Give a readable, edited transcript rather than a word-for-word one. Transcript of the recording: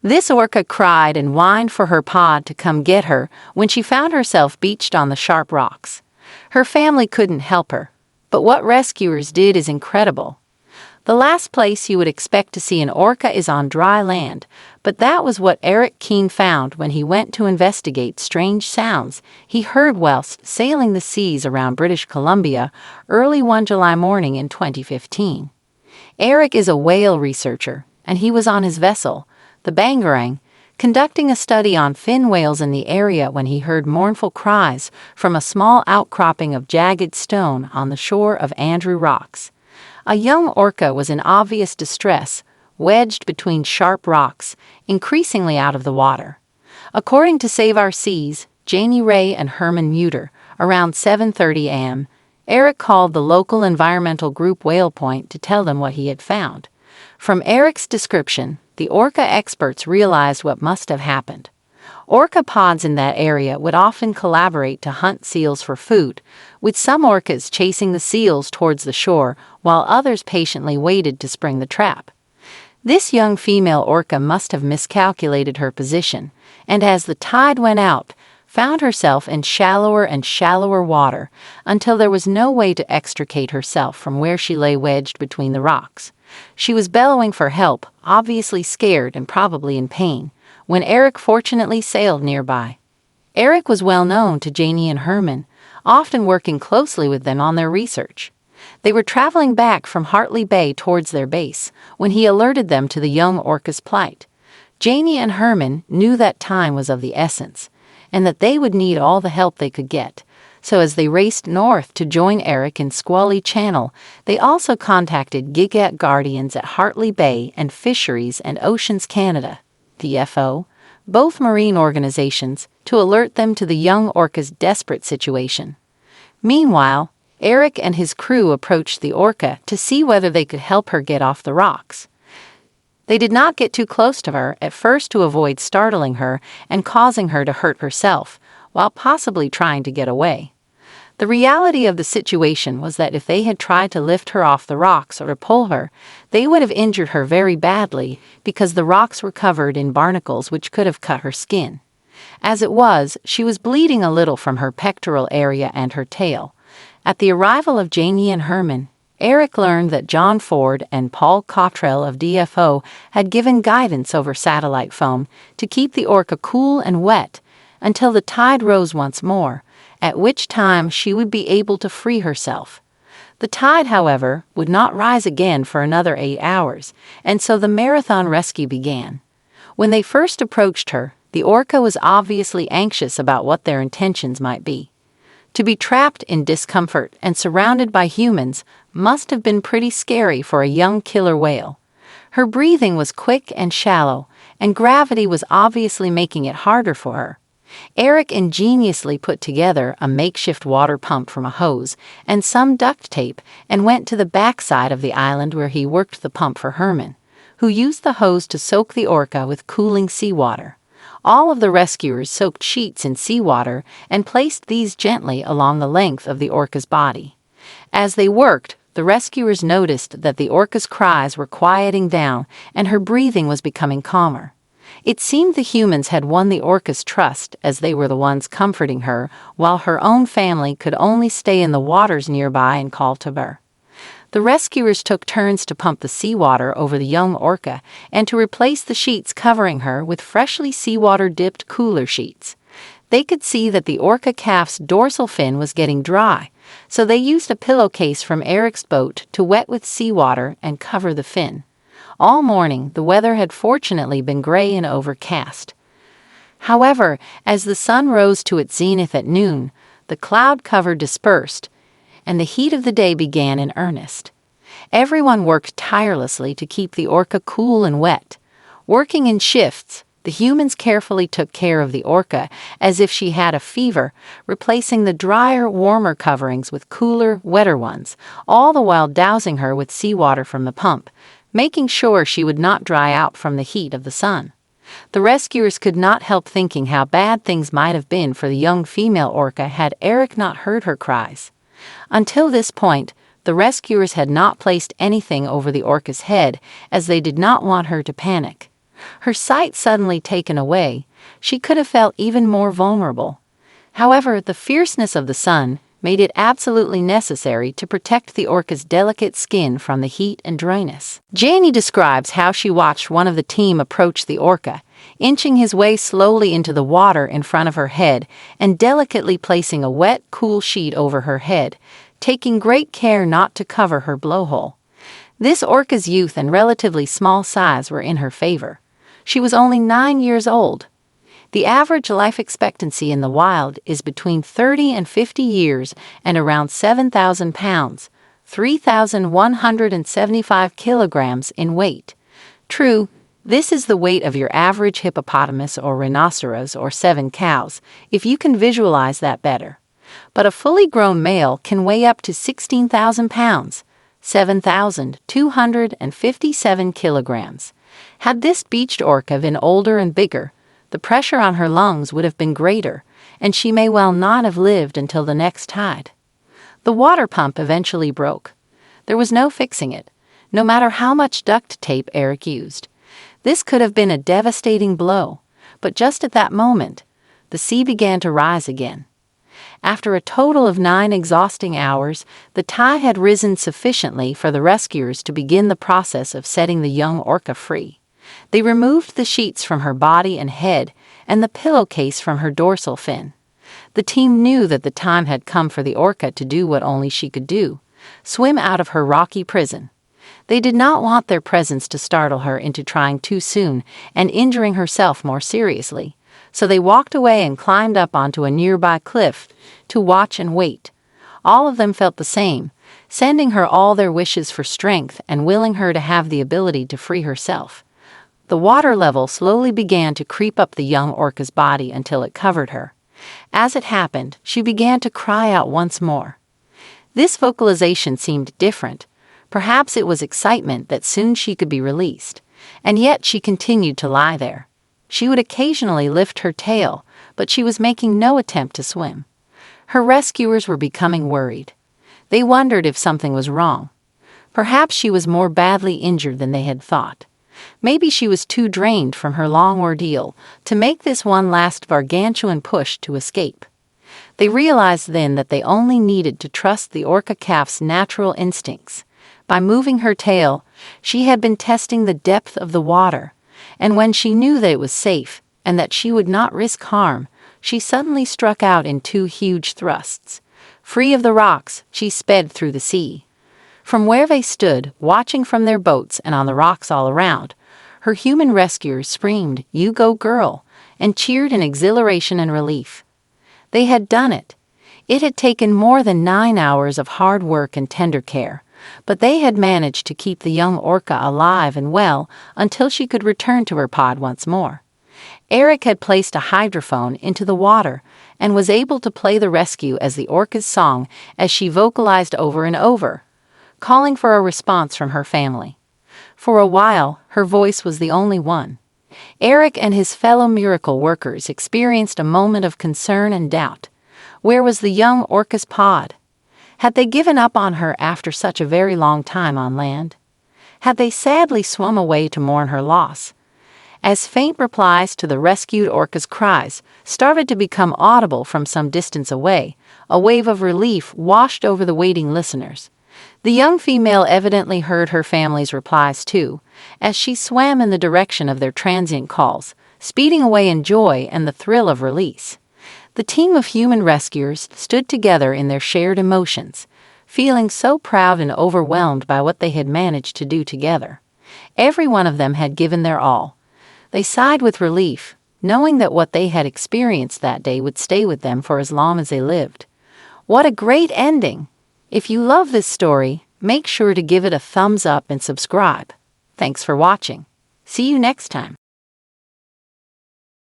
This orca cried and whined for her pod to come get her when she found herself beached on the sharp rocks. Her family couldn't help her, but what rescuers did is incredible. The last place you would expect to see an orca is on dry land, but that was what Eric Keene found when he went to investigate strange sounds he heard whilst sailing the seas around British Columbia early one July morning in 2015. Eric is a whale researcher, and he was on his vessel, the Bangarang, conducting a study on fin whales in the area when he heard mournful cries from a small outcropping of jagged stone on the shore of Andrew Rocks. A young orca was in obvious distress, wedged between sharp rocks, increasingly out of the water. According to Save Our Seas, Janie Ray and Herman Muter, around 7:30 a.m., Eric called the local environmental group Whale Point to tell them what he had found. From Eric's description, the orca experts realized what must have happened. Orca pods in that area would often collaborate to hunt seals for food, with some orcas chasing the seals towards the shore while others patiently waited to spring the trap. This young female orca must have miscalculated her position, and as the tide went out, found herself in shallower and shallower water until there was no way to extricate herself from where she lay wedged between the rocks. She was bellowing for help, obviously scared and probably in pain, when Eric fortunately sailed nearby. Eric was well known to Janie and Herman, often working closely with them on their research. They were traveling back from Hartley Bay towards their base when he alerted them to the young orca's plight. Janie and Herman knew that time was of the essence, and that they would need all the help they could get. So as they raced north to join Eric in Squally Channel, they also contacted Gigat Guardians at Hartley Bay and Fisheries and Oceans Canada, DFO, both marine organizations, to alert them to the young orca's desperate situation. Meanwhile, Eric and his crew approached the orca to see whether they could help her get off the rocks. They did not get too close to her at first to avoid startling her and causing her to hurt herself, while possibly trying to get away. The reality of the situation was that if they had tried to lift her off the rocks or to pull her, they would have injured her very badly because the rocks were covered in barnacles which could have cut her skin. As it was, she was bleeding a little from her pectoral area and her tail. At the arrival of Janie and Herman, Eric learned that John Ford and Paul Cottrell of DFO had given guidance over satellite phone to keep the orca cool and wet until the tide rose once more, at which time she would be able to free herself. The tide, however, would not rise again for another 8 hours, and so the marathon rescue began. When they first approached her, the orca was obviously anxious about what their intentions might be. To be trapped in discomfort and surrounded by humans must have been pretty scary for a young killer whale. Her breathing was quick and shallow, and gravity was obviously making it harder for her. Eric ingeniously put together a makeshift water pump from a hose and some duct tape and went to the backside of the island where he worked the pump for Herman, who used the hose to soak the orca with cooling seawater. All of the rescuers soaked sheets in seawater and placed these gently along the length of the orca's body. As they worked, the rescuers noticed that the orca's cries were quieting down and her breathing was becoming calmer. It seemed the humans had won the orca's trust as they were the ones comforting her, while her own family could only stay in the waters nearby and call to her. The rescuers took turns to pump the seawater over the young orca and to replace the sheets covering her with freshly seawater-dipped cooler sheets. They could see that the orca calf's dorsal fin was getting dry, so they used a pillowcase from Eric's boat to wet with seawater and cover the fin. All morning, the weather had fortunately been gray and overcast. However, as the sun rose to its zenith at noon, the cloud cover dispersed, and the heat of the day began in earnest. Everyone worked tirelessly to keep the orca cool and wet. Working in shifts, the humans carefully took care of the orca as if she had a fever, replacing the drier, warmer coverings with cooler, wetter ones, all the while dousing her with seawater from the pump, making sure she would not dry out from the heat of the sun. The rescuers could not help thinking how bad things might have been for the young female orca had Eric not heard her cries. Until this point, the rescuers had not placed anything over the orca's head, as they did not want her to panic. Her sight suddenly taken away, she could have felt even more vulnerable. However, the fierceness of the sun made it absolutely necessary to protect the orca's delicate skin from the heat and dryness. Janie describes how she watched one of the team approach the orca, inching his way slowly into the water in front of her head and delicately placing a wet, cool sheet over her head, taking great care not to cover her blowhole. This orca's youth and relatively small size were in her favor. She was only 9 years old. The average life expectancy in the wild is between 30 and 50 years and around 7,000 pounds, 3,175 kilograms in weight. True, this is the weight of your average hippopotamus or rhinoceros or 7 cows, if you can visualize that better. But a fully grown male can weigh up to 16,000 pounds, 7,257 kilograms. Had this beached orca been older and bigger, the pressure on her lungs would have been greater, and she may well not have lived until the next tide. The water pump eventually broke. There was no fixing it, no matter how much duct tape Eric used. This could have been a devastating blow, but just at that moment, the sea began to rise again. After a total of 9 exhausting hours, the tide had risen sufficiently for the rescuers to begin the process of setting the young orca free. They removed the sheets from her body and head and the pillowcase from her dorsal fin. The team knew that the time had come for the orca to do what only she could do: swim out of her rocky prison. They did not want their presence to startle her into trying too soon and injuring herself more seriously, so they walked away and climbed up onto a nearby cliff to watch and wait. All of them felt the same, sending her all their wishes for strength and willing her to have the ability to free herself. The water level slowly began to creep up the young orca's body until it covered her. As it happened, she began to cry out once more. This vocalization seemed different. Perhaps it was excitement that soon she could be released. And yet she continued to lie there. She would occasionally lift her tail, but she was making no attempt to swim. Her rescuers were becoming worried. They wondered if something was wrong. Perhaps she was more badly injured than they had thought. Maybe she was too drained from her long ordeal to make this one last gargantuan push to escape. They realized then that they only needed to trust the orca calf's natural instincts. By moving her tail, she had been testing the depth of the water, and when she knew that it was safe and that she would not risk harm, she suddenly struck out in 2 huge thrusts. Free of the rocks, she sped through the sea. From where they stood, watching from their boats and on the rocks all around, her human rescuers screamed, "You go, girl," and cheered in exhilaration and relief. They had done it. It had taken more than 9 hours of hard work and tender care, but they had managed to keep the young orca alive and well until she could return to her pod once more. Eric had placed a hydrophone into the water and was able to play the rescue as the orca's song as she vocalized over and over, calling for a response from her family. For a while, her voice was the only one. Eric and his fellow miracle workers experienced a moment of concern and doubt. Where was the young orca's pod? Had they given up on her after such a very long time on land? Had they sadly swum away to mourn her loss? As faint replies to the rescued orca's cries started to become audible from some distance away, a wave of relief washed over the waiting listeners. The young female evidently heard her family's replies too, as she swam in the direction of their transient calls, speeding away in joy and the thrill of release. The team of human rescuers stood together in their shared emotions, feeling so proud and overwhelmed by what they had managed to do together. Every one of them had given their all. They sighed with relief, knowing that what they had experienced that day would stay with them for as long as they lived. What a great ending! If you love this story, make sure to give it a thumbs up and subscribe. Thanks for watching. See you next time.